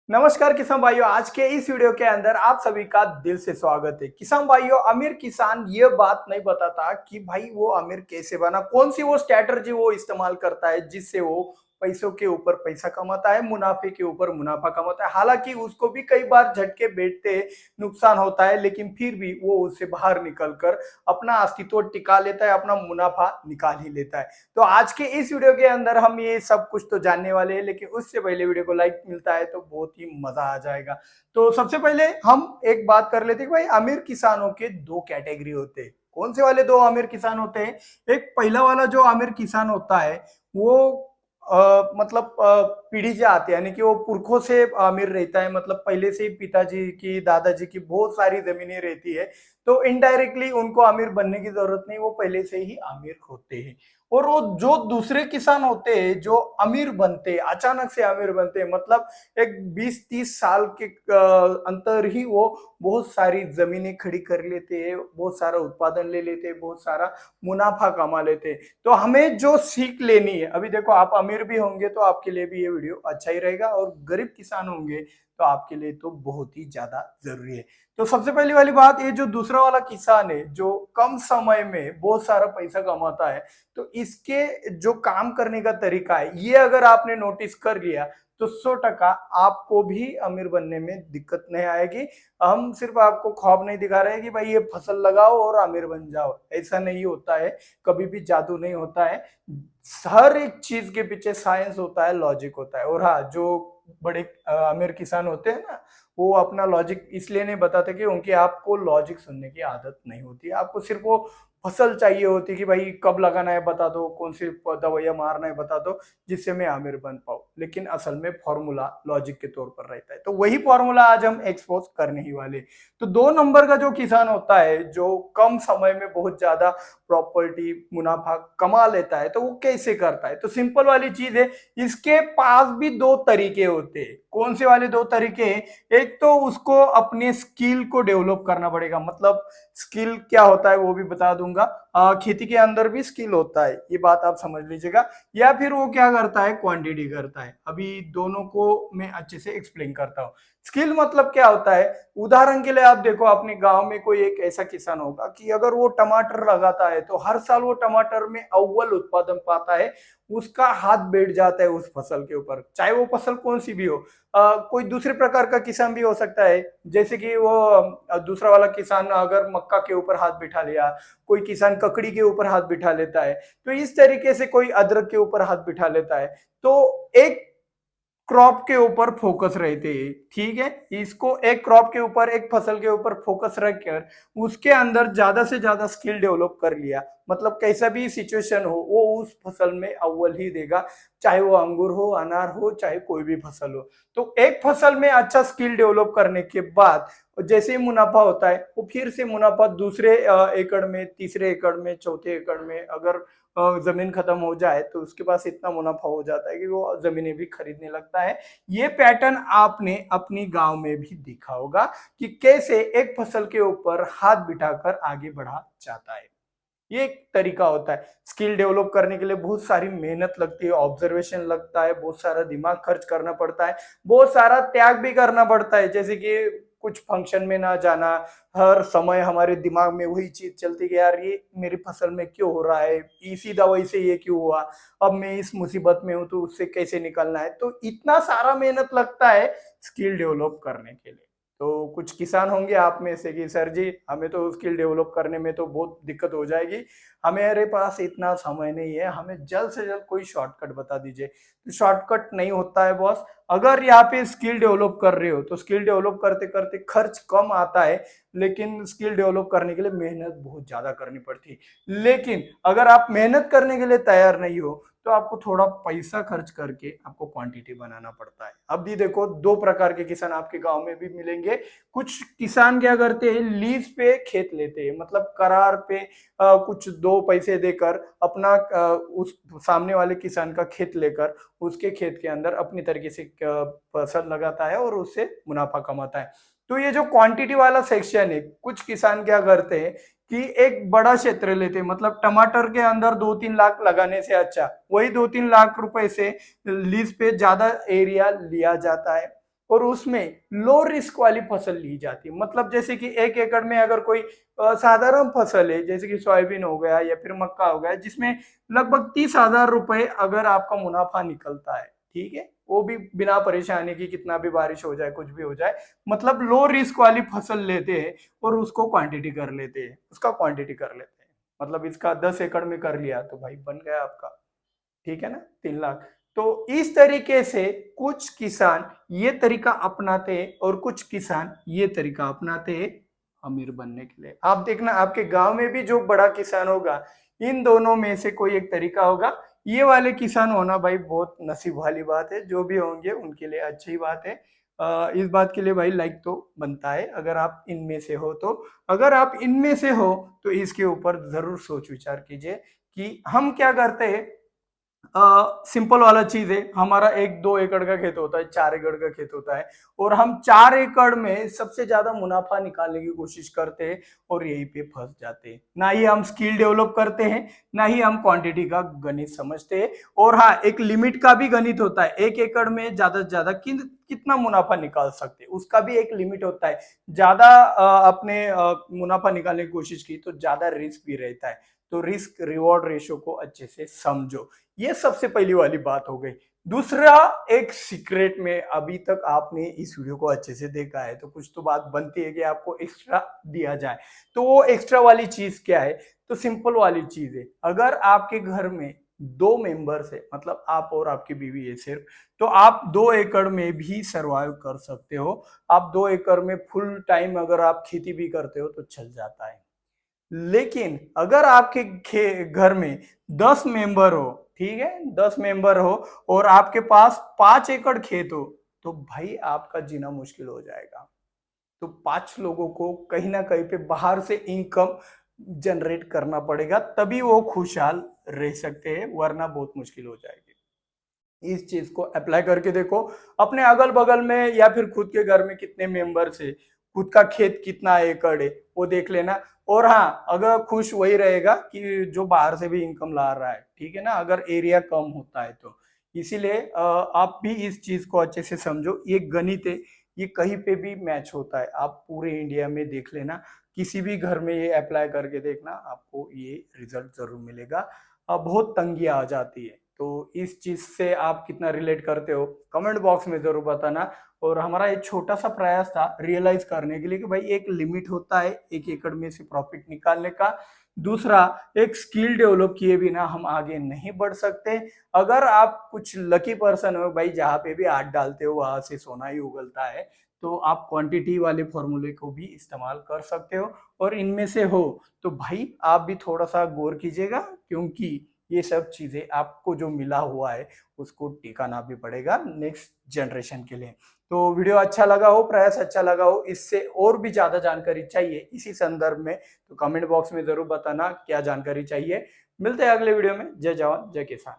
नमस्कार किसान भाइयों, आज के इस वीडियो के अंदर आप सभी का दिल से स्वागत है। किसान भाइयों, अमीर किसान ये बात नहीं बताता कि भाई वो अमीर कैसे बना, कौन सी वो स्ट्रैटेजी वो इस्तेमाल करता है जिससे वो पैसों के ऊपर पैसा कमाता है, मुनाफे के ऊपर मुनाफा कमाता है। हालांकि उसको भी कई बार झटके बैठते, नुकसान होता है, लेकिन फिर भी वो उससे बाहर निकलकर अपना अस्तित्व टिका लेता है, अपना मुनाफा निकाल ही लेता है। तो आज के इस वीडियो के अंदर हम ये सब कुछ तो जानने वाले हैं, लेकिन उससे पहले वीडियो को लाइक मिलता है तो बहुत ही मजा आ जाएगा। तो सबसे पहले हम एक बात कर लेते हैं कि भाई अमीर किसानों के दो कैटेगरी होते हैं। कौन से वाले दो अमीर किसान होते हैं? एक पहला वाला जो अमीर किसान होता है वो मतलब पीढ़ी से आते हैं, यानी कि वो पुरखों से अमीर रहता है, मतलब पहले से ही पिताजी की दादाजी की बहुत सारी जमीनें रहती है, तो इनडायरेक्टली उनको अमीर बनने की जरूरत नहीं, वो पहले से ही अमीर होते हैं। और वो जो दूसरे किसान होते हैं जो अमीर बनते हैं, अचानक से अमीर बनते हैं, मतलब एक 20-30 साल के अंतर ही वो बहुत सारी जमीनें खड़ी कर लेते हैं, बहुत सारा उत्पादन ले लेते हैं, बहुत सारा मुनाफा कमा लेते हैं। तो हमें जो सीख लेनी है, अभी देखो आप अमीर भी होंगे तो आपके लिए भी ये वीडियो अच्छा ही रहेगा, और गरीब किसान होंगे तो आपके लिए तो बहुत ही ज्यादा जरूरी है। तो सबसे पहली वाली बात, ये जो दूसरा वाला किसान है जो कम समय में बहुत सारा पैसा कमाता है, तो इसके जो काम करने का तरीका है ये अगर आपने नोटिस कर लिया तो 100% आपको भी अमीर बनने में दिक्कत नहीं आएगी। हम सिर्फ आपको ख्वाब नहीं दिखा रहे हैं कि भाई ये फसल लगाओ और अमीर बन जाओ, ऐसा नहीं होता है। कभी भी जादू नहीं होता है। हर एक चीज के पीछे साइंस होता है, लॉजिक होता है। और हाँ, जो बड़े अमीर किसान होते हैं ना, वो अपना लॉजिक इसलिए नहीं बताते कि उनकी आपको लॉजिक सुनने की आदत नहीं होती। आपको सिर्फ वो फसल चाहिए होती है कि भाई कब लगाना है बता दो, कौन सी दवाइयां मारना है बता दो, जिससे मैं आमिर बन पाऊं। लेकिन असल में फॉर्मूला लॉजिक के तौर पर रहता है, तो वही फॉर्मूला आज हम एक्सपोज करने ही वाले। तो 2 नंबर का जो किसान होता है जो कम समय में बहुत ज्यादा प्रॉपर्टी मुनाफा कमा लेता है, तो वो कैसे करता है? तो सिंपल वाली चीज है, इसके पास भी दो तरीके होते हैं। कौन से वाले दो तरीके? एक तो उसको अपने स्किल को डेवलप करना पड़ेगा, मतलब स्किल क्या होता है वो भी बता दूंगा। खेती के अंदर भी स्किल होता है, ये बात आप समझ लीजिएगा। या फिर वो क्या करता है, क्वांटिटी करता है। अभी दोनों को मैं अच्छे से एक्सप्लेन करता हूँ। स्किल मतलब क्या होता है? उदाहरण के लिए आप देखो, अपने गांव में कोई एक ऐसा किसान होगा कि अगर वो टमाटर लगाता है तो हर साल वो टमाटर में अव्वल उत्पादन पाता है, उसका हाथ बैठ जाता है उस फसल के ऊपर, चाहे वो फसल कौन सी भी हो। कोई दूसरे प्रकार का किसान भी हो सकता है, जैसे कि वो दूसरा वाला किसान अगर मक्का के ऊपर हाथ बिठा लिया, कोई किसान ककड़ी के ऊपर हाथ बिठा लेता है, तो इस तरीके से कोई अदरक के ऊपर हाथ बिठा लेता है। तो एक क्रॉप के ऊपर फोकस रहते हैं, ठीक है। इसको एक क्रॉप के ऊपर, एक फसल के ऊपर फोकस रखकर उसके अंदर ज्यादा से ज्यादा स्किल डेवलप कर लिया, मतलब कैसा भी सिचुएशन हो वो उस फसल में अव्वल ही देगा, चाहे वो अंगूर हो, अनार हो, चाहे कोई भी फसल हो। तो एक फसल में अच्छा स्किल डेवलप करने के बाद जैसे ही मुनाफा होता है, वो फिर से मुनाफा दूसरे एकड़ में, तीसरे एकड़ में, चौथे एकड़ में अगर जमीन खत्म हो जाए तो उसके पास इतना मुनाफा हो जाता है कि वो जमीनें भी खरीदने लगता है। ये पैटर्न आपने अपनी गांव में भी देखा होगा कि कैसे एक फसल के ऊपर हाथ बिठाकर आगे बढ़ा जाता है। ये एक तरीका होता है। स्किल डेवलप करने के लिए बहुत सारी मेहनत लगती है, ऑब्जर्वेशन लगता है, बहुत सारा दिमाग खर्च करना पड़ता है, बहुत सारा त्याग भी करना पड़ता है, जैसे कि कुछ फंक्शन में ना जाना। हर समय हमारे दिमाग में वही चीज चलती कि यार ये मेरी फसल में क्यों हो रहा है, इसी दवाई से ये क्यों हुआ, अब मैं इस मुसीबत में हूं तो उससे कैसे निकलना है। तो इतना सारा मेहनत लगता है स्किल डेवलप करने के लिए। तो कुछ किसान होंगे आप में से कि सर जी हमें तो स्किल डेवलप करने में तो बहुत दिक्कत हो जाएगी, हमारे पास इतना समय नहीं है, हमें जल्द से जल्द कोई शॉर्टकट बता दीजिए। तो शॉर्टकट नहीं होता है बॉस। अगर यहाँ पे स्किल डेवलप कर रहे हो तो स्किल डेवलप करते करते खर्च कम आता है, लेकिन स्किल डेवलप करने के लिए मेहनत बहुत ज्यादा करनी पड़ती है। लेकिन अगर आप मेहनत करने के लिए तैयार नहीं हो तो आपको थोड़ा पैसा खर्च करके आपको क्वांटिटी बनाना पड़ता है। अब भी देखो, दो प्रकार के किसान आपके गांव में भी मिलेंगे। कुछ किसान क्या करते हैं, लीज पे खेत लेते हैं, मतलब करार पे कुछ 2 पैसे देकर अपना उस सामने वाले किसान का खेत लेकर उसके खेत के अंदर अपनी तरीके से फसल लगाता है और उससे मुनाफा कमाता है। तो ये जो क्वांटिटी वाला सेक्शन है, कुछ किसान क्या करते हैं कि एक बड़ा क्षेत्र लेते हैं, मतलब टमाटर के अंदर 2-3 लाख लगाने से अच्छा वही 2-3 लाख रुपए से लीज पे ज्यादा एरिया लिया जाता है। और उसमें लो रिस्क वाली फसल ली जाती है। मतलब जैसे कि 1 एकड़ में अगर कोई साधारण फसल है, जैसे कि सोयाबीन हो गया या फिर मक्का हो गया, जिसमें लगभग 30,000 रुपए अगर आपका मुनाफा निकलता है, ठीक है, वो भी बिना परेशानी की, कितना भी बारिश हो जाए, कुछ भी हो जाए, मतलब लो रिस्क वाली फसल लेते हैं और उसको क्वांटिटी कर लेते हैं, उसका क्वांटिटी कर लेते हैं। मतलब इसका 10 एकड़ में कर लिया तो भाई बन गया आपका, ठीक है ना, 3 लाख। तो इस तरीके से कुछ किसान ये तरीका अपनाते हैं और कुछ किसान ये तरीका अपनाते हैं अमीर बनने के लिए। आप देखना आपके गांव में भी जो बड़ा किसान होगा, इन दोनों में से कोई एक तरीका होगा। ये वाले किसान होना भाई बहुत नसीब वाली बात है, जो भी होंगे उनके लिए अच्छी बात है। इस बात के लिए भाई लाइक तो बनता है अगर आप इनमें से हो तो। अगर आप इनमें से हो तो इसके ऊपर जरूर सोच विचार कीजिए कि हम क्या करते हैं। सिंपल वाला चीज है, हमारा 1-2 एकड़ का खेत होता है, 4 एकड़ का खेत होता है, और हम 4 एकड़ में सबसे ज्यादा मुनाफा निकालने की कोशिश करते हैं और यहीं पे फंस जाते हैं। ना ही हम स्किल डेवलप करते हैं, ना ही हम क्वांटिटी का गणित समझते हैं। और हाँ, एक लिमिट का भी गणित होता है, 1 एकड़ में ज्यादा से ज्यादा कितना मुनाफा निकाल सकते हैं, उसका भी एक लिमिट होता है। ज्यादा अपने मुनाफा निकालने की कोशिश की तो ज्यादा रिस्क भी रहता है। तो रिस्क रिवॉर्ड रेशो को अच्छे से समझो। ये सबसे पहली वाली बात हो गई। दूसरा, एक सीक्रेट में अभी तक आपने इस वीडियो को अच्छे से देखा है तो कुछ तो बात बनती है कि आपको एक्स्ट्रा दिया जाए। तो वो एक्स्ट्रा वाली चीज क्या है? तो सिंपल वाली चीज है, अगर आपके घर में 2 मेंबर्स है, मतलब आप और आपकी बीवी है सिर्फ, तो आप 2 एकड़ में भी सरवाइव कर सकते हो। आप 2 एकड़ में फुल टाइम अगर आप खेती भी करते हो तो चल जाता है। लेकिन अगर आपके घर में 10 मेंबर हो, ठीक है, 10 मेंबर हो और आपके पास 5 एकड़ खेत हो, तो भाई आपका जीना मुश्किल हो जाएगा। तो 5 लोगों को कहीं ना कहीं पे बाहर से इनकम जनरेट करना पड़ेगा, तभी वो खुशहाल रह सकते हैं, वरना बहुत मुश्किल हो जाएगी। इस चीज को अप्लाई करके देखो। अपने अगल बगल में या फिर खुद के घर में कितने मेंबर्स है, खुद का खेत कितना एकड़ है, वो देख लेना। और हाँ, अगर खुश वही रहेगा कि जो बाहर से भी इनकम ला रहा है, ठीक है ना, अगर एरिया कम होता है तो। इसीलिए आप भी इस चीज को अच्छे से समझो। ये गणित है, ये कहीं पे भी मैच होता है, आप पूरे इंडिया में देख लेना, किसी भी घर में ये अप्लाई करके देखना, आपको ये रिजल्ट जरूर मिलेगा। बहुत तंगी आ जाती है। तो इस चीज से आप कितना रिलेट करते हो कमेंट बॉक्स में जरूर बताना। और हमारा एक छोटा सा प्रयास था रियलाइज करने के लिए कि भाई एक लिमिट होता है 1 एकड़ में से प्रॉफिट निकालने का। दूसरा, एक स्किल डेवलप किए बिना हम आगे नहीं बढ़ सकते। अगर आप कुछ लकी पर्सन हो भाई, जहाँ पे भी हाथ डालते हो वहां से सोना ही उगलता है, तो आप क्वांटिटी वाले फॉर्मूले को भी इस्तेमाल कर सकते हो। और इनमें से हो तो भाई आप भी थोड़ा सा गौर कीजिएगा, क्योंकि ये सब चीजें आपको जो मिला हुआ है उसको टिकाना भी पड़ेगा नेक्स्ट जनरेशन के लिए। तो वीडियो अच्छा लगा हो, प्रयास अच्छा लगा हो, इससे और भी ज्यादा जानकारी चाहिए इसी संदर्भ में, तो कमेंट बॉक्स में जरूर बताना क्या जानकारी चाहिए। मिलते हैं अगले वीडियो में। जय जवान जय किसान।